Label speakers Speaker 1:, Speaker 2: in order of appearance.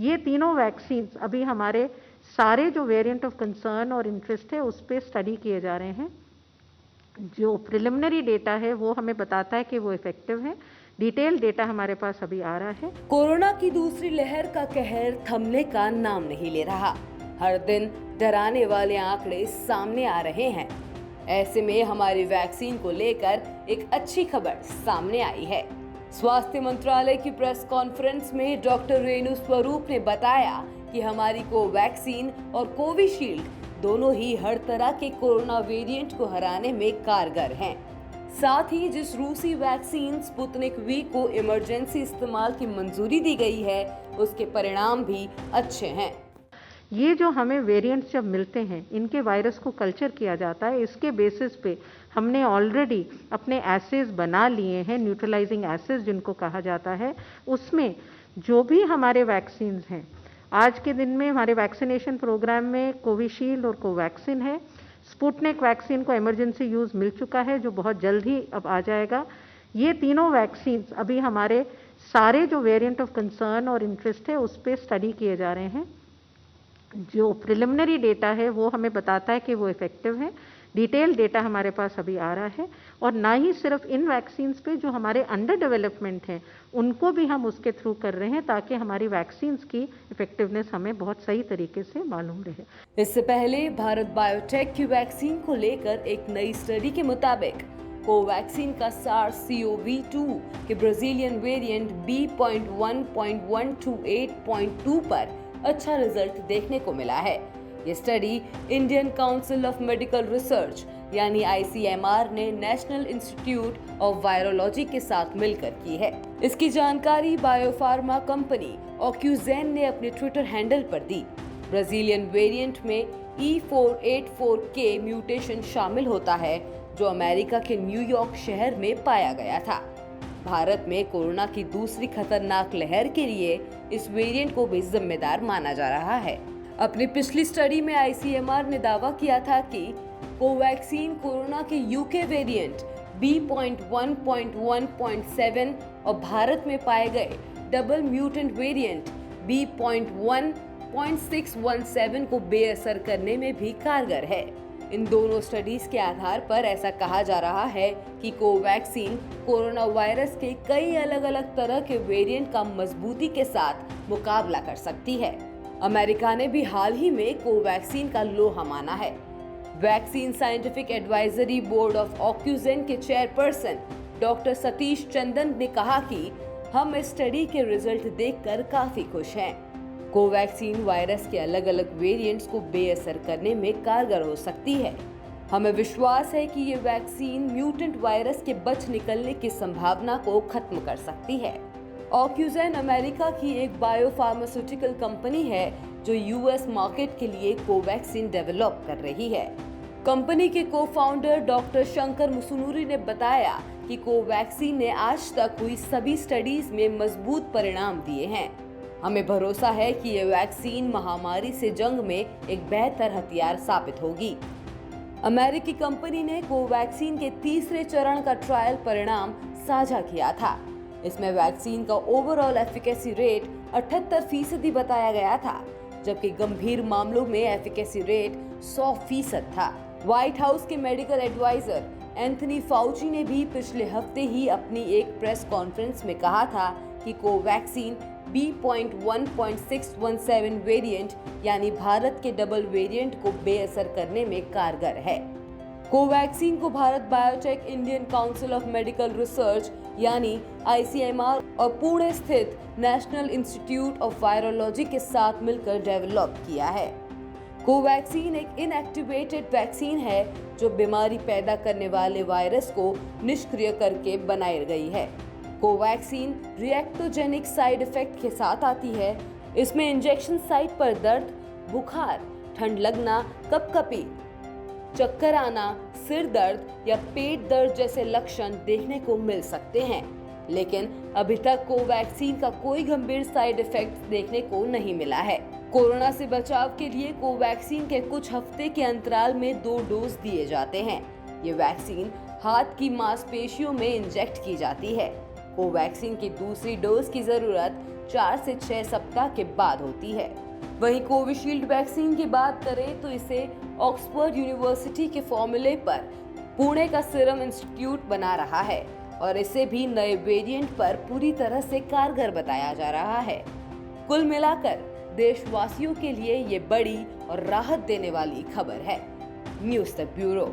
Speaker 1: ये तीनों वैक्सीन्स अभी हमारे सारे जो वेरिएंट ऑफ कंसर्न और इंटरेस्ट है उस पर स्टडी किए जा रहे हैं। जो प्रिलिमिनरी डेटा है वो हमें बताता है कि वो इफेक्टिव है। डिटेल डेटा हमारे पास अभी आ रहा है।
Speaker 2: कोरोना की दूसरी लहर का कहर थमने का नाम नहीं ले रहा। हर दिन डराने वाले आंकड़े सामने आ रहे हैं। ऐसे में हमारी वैक्सीन को लेकर एक अच्छी खबर सामने आई है। स्वास्थ्य मंत्रालय की प्रेस कॉन्फ्रेंस में डॉक्टर रेणु स्वरूप ने बताया कि हमारी कोवैक्सीन और कोविशील्ड दोनों ही हर तरह के कोरोना वेरिएंट को हराने में कारगर हैं। साथ ही जिस रूसी वैक्सीन स्पुतनिक वी को इमरजेंसी इस्तेमाल की मंजूरी दी गई है, उसके परिणाम भी अच्छे हैं।
Speaker 1: ये जो हमें वेरिएंट्स जब मिलते हैं, इनके वायरस को कल्चर किया जाता है। इसके बेसिस पे हमने ऑलरेडी अपने एसेज बना लिए हैं, न्यूट्रलाइजिंग एसेज जिनको कहा जाता है। उसमें जो भी हमारे वैक्सीन्स हैं, आज के दिन में हमारे वैक्सीनेशन प्रोग्राम में कोविशील्ड और कोवैक्सिन है। स्पुतनिक वैक्सीन को इमरजेंसी यूज़ मिल चुका है, जो बहुत जल्द ही अब आ जाएगा। ये तीनों वैक्सीन्स अभी हमारे सारे जो वेरिएंट ऑफ कंसर्न और इंटरेस्ट है उस पर स्टडी किए जा रहे हैं। जो प्रिलिमिनरी डेटा है वो हमें बताता है कि वो इफेक्टिव है। डिटेल डेटा हमारे पास अभी आ रहा है। और ना ही सिर्फ इन वैक्सीन्स पे, जो हमारे अंडर डेवलपमेंट हैं उनको भी हम उसके थ्रू कर रहे हैं, ताकि हमारी वैक्सीन्स की इफेक्टिवनेस हमें बहुत सही तरीके से मालूम रहे।
Speaker 2: इससे पहले भारत बायोटेक की वैक्सीन को लेकर एक नई स्टडी के मुताबिक कोवैक्सीन का SARS-CoV-2 के ब्राजीलियन वेरिएंट B.1.128.2 पर अच्छा रिजल्ट देखने को मिला है। ये study Indian council of medical research यानी ICMR ने नेशनल इंस्टीट्यूट ऑफ वायरोलॉजी के साथ मिलकर की है। इसकी जानकारी बायोफार्मा कंपनी ऑक्यूजेन ने अपने ट्विटर हैंडल पर दी। ब्राजीलियन वेरिएंट में E484K म्यूटेशन शामिल होता है, जो अमेरिका के न्यूयॉर्क शहर में पाया गया था। भारत में कोरोना की दूसरी खतरनाक लहर के लिए इस वेरिएंट को भी जिम्मेदार माना जा रहा है। अपनी पिछली स्टडी में ICMR ने दावा किया था कि कोवैक्सीन कोरोना के UK वेरिएंट B.1.1.7 और भारत में पाए गए डबल म्यूटेंट वेरिएंट B.1.617 को बेअसर करने में भी कारगर है। इन दोनों स्टडीज के आधार पर ऐसा कहा जा रहा है कि कोवैक्सीन कोरोना वायरस के कई अलग अलग तरह के वेरिएंट का मजबूती के साथ मुकाबला कर सकती है। अमेरिका ने भी हाल ही में कोवैक्सीन का लोहा माना है। Vaccine scientific advisory board of Ocugen के चेयरपर्सन डॉक्टर सतीश चंदन ने कहा कि हम इस स्टडी के रिजल्ट देखकर काफी खुश हैं। कोवैक्सीन वायरस के अलग अलग वेरिएंट्स को बेअसर करने में कारगर हो सकती है। हमें विश्वास है कि ये वैक्सीन म्यूटेंट वायरस के बच निकलने की संभावना को खत्म कर सकती है। ऑक्यूजेन अमेरिका की एक बायोफार्मास्यूटिकल कंपनी है जो US मार्केट के लिए कोवैक्सीन डेवलप कर रही है। कंपनी के को-फाउंडर डॉक्टर शंकर मुसुनुरी ने बताया कि कोवैक्सीन ने आज तक हुई सभी स्टडीज में मजबूत परिणाम दिए हैं। हमें भरोसा है कि ये वैक्सीन महामारी से जंग में एक बेहतर हथियार साबित होगी। अमेरिकी कंपनी ने कोवैक्सीन के तीसरे चरण का ट्रायल परिणाम साझा किया था। इसमें वैक्सीन का ओवरऑल एफिकेसी रेट 78% बताया गया था, जबकि गंभीर मामलों में एफिकेसी रेट 100% था। व्हाइट हाउस के मेडिकल एडवाइजर एंथनी फाउची ने भी पिछले हफ्ते ही अपनी एक प्रेस कॉन्फ्रेंस में कहा था कि कोवैक्सीन B.1.617 वेरिएंट यानी भारत के डबल वेरिएंट को बेअसर करने में कारगर है। कोवैक्सीन को Bharat biotech Indian council of medical research यानी ICMR और पुणे स्थित नेशनल इंस्टीट्यूट ऑफ वायरोलॉजी के साथ मिलकर डेवलप किया है। कोवैक्सीन एक इनएक्टिवेटेड वैक्सीन है जो बीमारी पैदा करने वाले वायरस को निष्क्रिय करके बनाई गई है। कोवैक्सीन रिएक्टोजेनिक साइड इफेक्ट के साथ आती है। इसमें इंजेक्शन साइट पर दर्द, बुखार, ठंड लगना, कपकपी, चक्कर आना, सिर दर्द या पेट दर्द जैसे लक्षण देखने को मिल सकते हैं, लेकिन अभी तक कोवैक्सीन का कोई गंभीर साइड इफेक्ट देखने को नहीं मिला है। कोरोना से बचाव के लिए कोवैक्सीन के कुछ हफ्ते के अंतराल में 2 डोज दिए जाते हैं। ये वैक्सीन हाथ की मांसपेशियों में इंजेक्ट की जाती है। कोवैक्सीन की दूसरी डोज की जरूरत 4 से 6 सप्ताह के बाद होती है। वहीं कोविशील्ड वैक्सीन की बात करें तो इसे ऑक्सफोर्ड यूनिवर्सिटी के फॉर्मूले पर पुणे का सीरम इंस्टीट्यूट बना रहा है और इसे भी नए वेरिएंट पर पूरी तरह से कारगर बताया जा रहा है। कुल मिलाकर देशवासियों के लिए ये बड़ी और राहत देने वाली खबर है। न्यूज़ तक ब्यूरो।